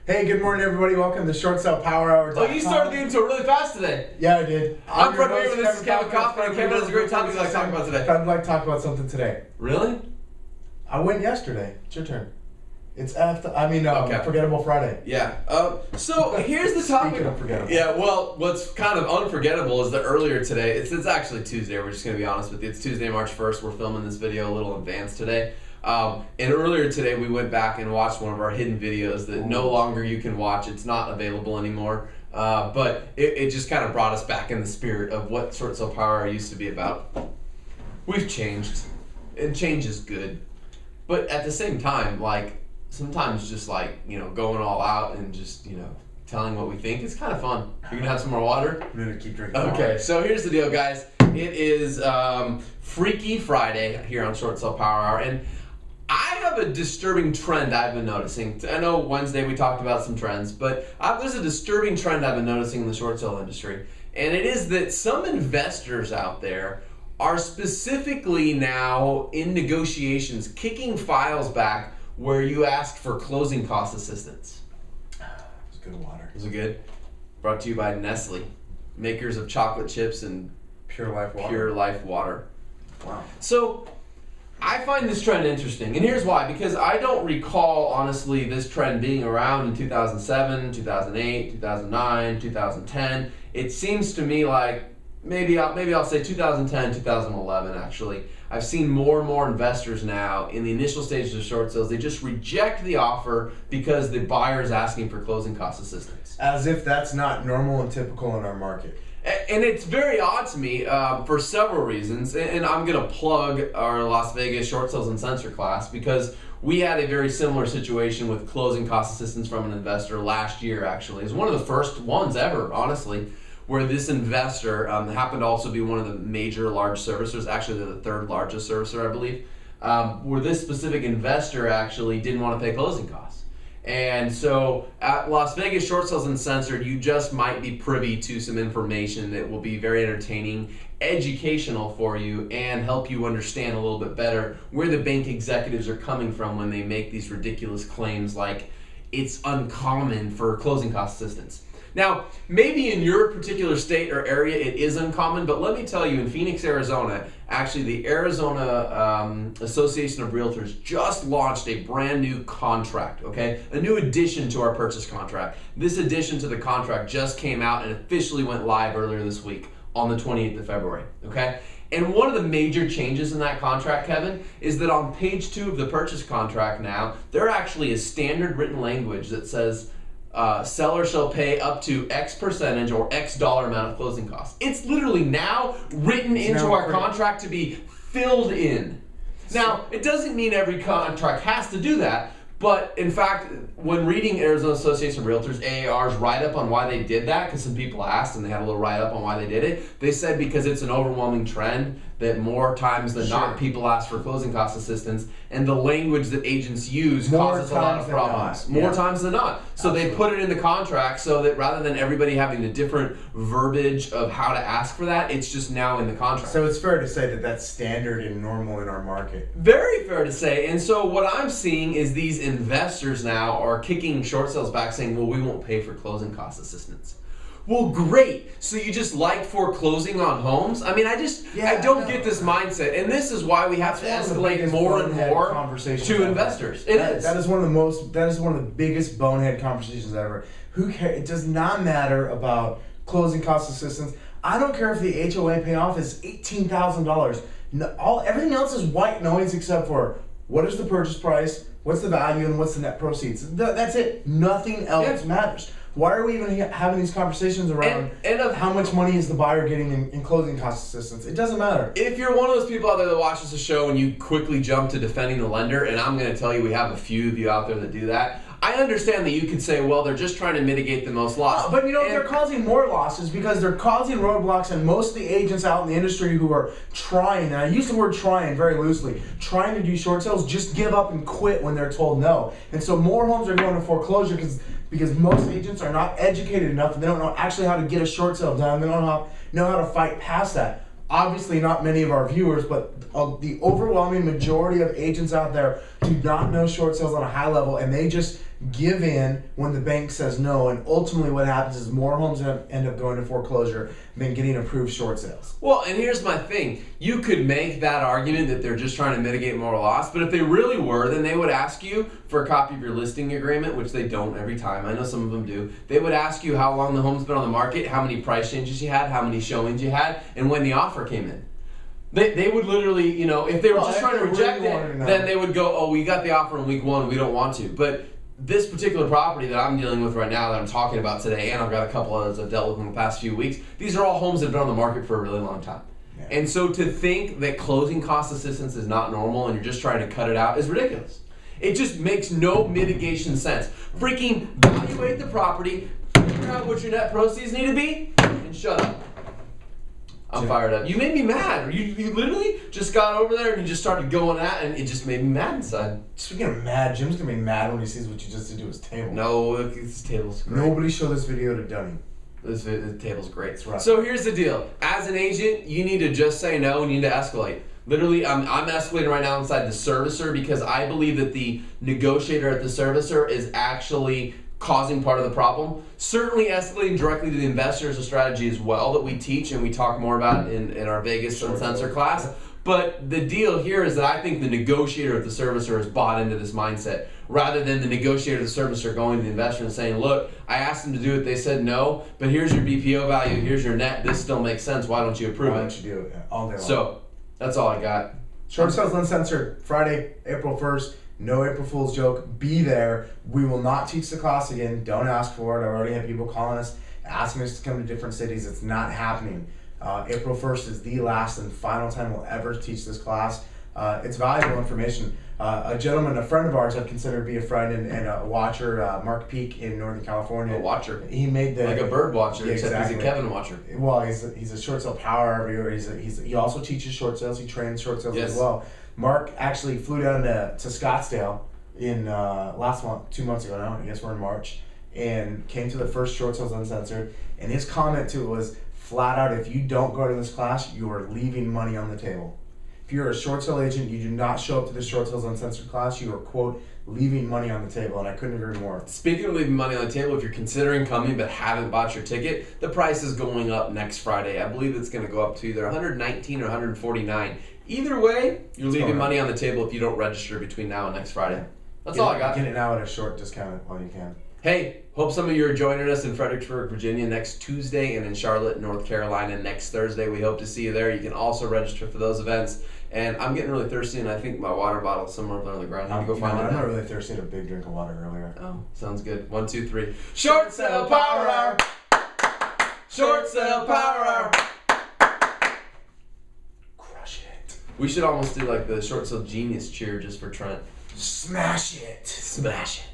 Hey, good morning, everybody. Welcome to Short Sale Power Hour. Oh, you started the intro really fast today. Yeah, I did. I'm Fred Weaver, this is Kevin Kaufman, and Kevin has a great topic he'd like to talk about today. I'd like to talk about something today. Really? I went yesterday. It's your turn. It's Forgettable Friday. Yeah. So here's the topic. Speaking of forgettable. Yeah, well, what's kind of unforgettable is that earlier today, it's actually Tuesday, we're just going to be honest with you. It's Tuesday, March 1st. We're filming this video a little advanced today. And earlier today, we went back and watched one of our hidden videos that no longer you can watch. It's not available anymore. But it just kind of brought us back in the spirit of what Short Sale Power Hour used to be about. We've changed, and change is good. But at the same time, like, sometimes just like, going all out and just, telling what we think is kind of fun. You're going to have some more water? I'm going to keep drinking Okay, water. so here's the deal, guys. It is Freaky Friday here on Short Sale Power Hour, and I have a disturbing trend I've been noticing. I know Wednesday we talked about some trends, but there's a disturbing trend I've been noticing in the short sale industry, and it is that some investors out there are specifically now in negotiations kicking files back where you asked for closing cost assistance. It's good water. Was it good? Brought to you by Nestle, makers of chocolate chips and Pure Life water. Pure Life water. Wow. So I find this trend interesting, and here's why. Because I don't recall, honestly, this trend being around in 2007, 2008, 2009, 2010. It seems to me like maybe I'll say 2010, 2011, actually. I've seen more and more investors now in the initial stages of short sales, they just reject the offer because the buyer is asking for closing cost assistance. As if that's not normal and typical in our market. And it's very odd to me for several reasons. And I'm going to plug our Las Vegas Short Sales and Sensor class because we had a very similar situation with closing cost assistance from an investor last year, actually. It was one of the first ones ever, honestly, where this investor happened to also be one of the major large servicers. Actually, they're the third largest servicer, I believe, where this specific investor actually didn't want to pay closing costs. And so at Las Vegas Short Sales Uncensored, you just might be privy to some information that will be very entertaining, educational for you, and help you understand a little bit better where the bank executives are coming from when they make these ridiculous claims like it's uncommon for closing cost assistance. Now, maybe in your particular state or area it is uncommon, but let me tell you, in Phoenix, Arizona, actually the Arizona Association of Realtors just launched a brand new contract, okay? A new addition to our purchase contract. This addition to the contract just came out and officially went live earlier this week on the 28th of February, okay? And one of the major changes in that contract, Kevin, is that on page 2 of the purchase contract now, there actually is standard written language that says, seller shall pay up to X percentage or X dollar amount of closing costs. It's literally now written into our contract to be filled in. Now, it doesn't mean every contract has to do that, but in fact, when reading Arizona Association of Realtors, AAR's write-up on why they did that, because some people asked and they had a little write-up on why they did it, they said because it's an overwhelming trend that more times than not people ask for closing cost assistance, and the language that agents use causes a lot of problems. More times than not. So Absolutely. They put it in the contract so that rather than everybody having a different verbiage of how to ask for that, it's just now in the contract. So it's fair to say that that's standard and normal in our market. Very fair to say. And so what I'm seeing is these investors now are kicking short sales back saying, well, we won't pay for closing cost assistance. Well, great. So you just like foreclosing on homes? I mean, I don't get this mindset, and this is why we have to escalate more and more to investors. That is one of the biggest bonehead conversations ever. Who cares? It does not matter about closing cost assistance. I don't care if the HOA payoff is $18,000. Everything else is white noise except for what is the purchase price, what's the value, and what's the net proceeds. That's it. Nothing else matters. Why are we even having these conversations around of how much money is the buyer getting in closing cost assistance? It doesn't matter. If you're one of those people out there that watches the show and you quickly jump to defending the lender, and I'm going to tell you we have a few of you out there that do that, I understand that you could say, well, they're just trying to mitigate the most loss. But they're causing more losses because they're causing roadblocks, and most of the agents out in the industry who are trying, and I use the word trying very loosely, trying to do short sales just give up and quit when they're told no. And so more homes are going to foreclosure because most agents are not educated enough and they don't know actually how to get a short sale done. They don't know how to fight past that. Obviously not many of our viewers, but the overwhelming majority of agents out there do not know short sales on a high level, and they just give in when the bank says no, and ultimately what happens is more homes end up going to foreclosure than getting approved short sales. Well, and here's my thing. You could make that argument that they're just trying to mitigate more loss, but if they really were, then they would ask you for a copy of your listing agreement, which they don't every time. I know some of them do. They would ask you how long the home's been on the market, how many price changes you had, how many showings you had, and when the offer came in. They would literally, you know, if they were just trying to reject it, then they would go, oh, we got the offer in week 1, we don't want to. But this particular property that I'm dealing with right now, that I'm talking about today, and I've got a couple others I've dealt with in the past few weeks, these are all homes that have been on the market for a really long time. Yeah. And so to think that closing cost assistance is not normal and you're just trying to cut it out is ridiculous. It just makes no mitigation sense. Freaking evaluate the property, figure out what your net proceeds need to be, and shut up. I'm fired up. You made me mad. You literally just got over there and you just started going at, and it just made me mad inside. Speaking of mad, Jim's gonna be mad when he sees what you just did to his table. No, this table's great. Nobody show this video to Dunny. The table's great. That's right. So here's the deal. As an agent, you need to just say no and you need to escalate. Literally, I'm escalating right now inside the servicer because I believe that the negotiator at the servicer is actually causing part of the problem. Certainly escalating directly to the investor is a strategy as well that we teach and we talk more about in our Vegas Uncensored class. But the deal here is that I think the negotiator at the servicer has bought into this mindset rather than the negotiator at the servicer going to the investor and saying, look, I asked them to do it, they said no, but here's your BPO value, here's your net, this still makes sense, why don't you approve it? Why don't you do it all day long? So, that's all I got. Short Sales Uncensored, Friday, April 1st. No April Fool's joke. Be there. We will not teach the class again. Don't ask for it. I already have people calling us, asking us to come to different cities. It's not happening. April 1st is the last and final time we'll ever teach this class. It's valuable information. A gentleman, a friend of ours, I've considered to be a friend and a watcher, Mark Peak in Northern California. A watcher. He made the like a bird watcher, yeah, except exactly. He's a Kevin watcher. Well, he's a short sale power everywhere. He also teaches short sales. He trains short sales as well. Mark actually flew down to Scottsdale in last month, 2 months ago now. I guess we're in March, and came to the first Short Sales Uncensored. And his comment to it was flat out: if you don't go to this class, you are leaving money on the table. If you're a short sale agent, you do not show up to the Short Sales Uncensored class, you are, quote, leaving money on the table, and I couldn't agree more. Speaking of leaving money on the table, if you're considering coming but haven't bought your ticket, the price is going up next Friday. I believe it's going to go up to either $119 or $149. Either way, you're leaving money on the table if you don't register between now and next Friday. That's all I got. Get it now at a short discount while you can. Hey, hope some of you are joining us in Fredericksburg, Virginia next Tuesday and in Charlotte, North Carolina next Thursday. We hope to see you there. You can also register for those events. And I'm getting really thirsty, and I think my water bottle's somewhere up on the ground. I need to go find it. I'm not really thirsty. I had a big drink of water earlier. Oh, sounds good. 1, 2, 3. Short Sale Power Hour! Short Sale Power Hour! Crush it. We should almost do like the Short Sale Genius cheer just for Trent. Smash it. Smash it.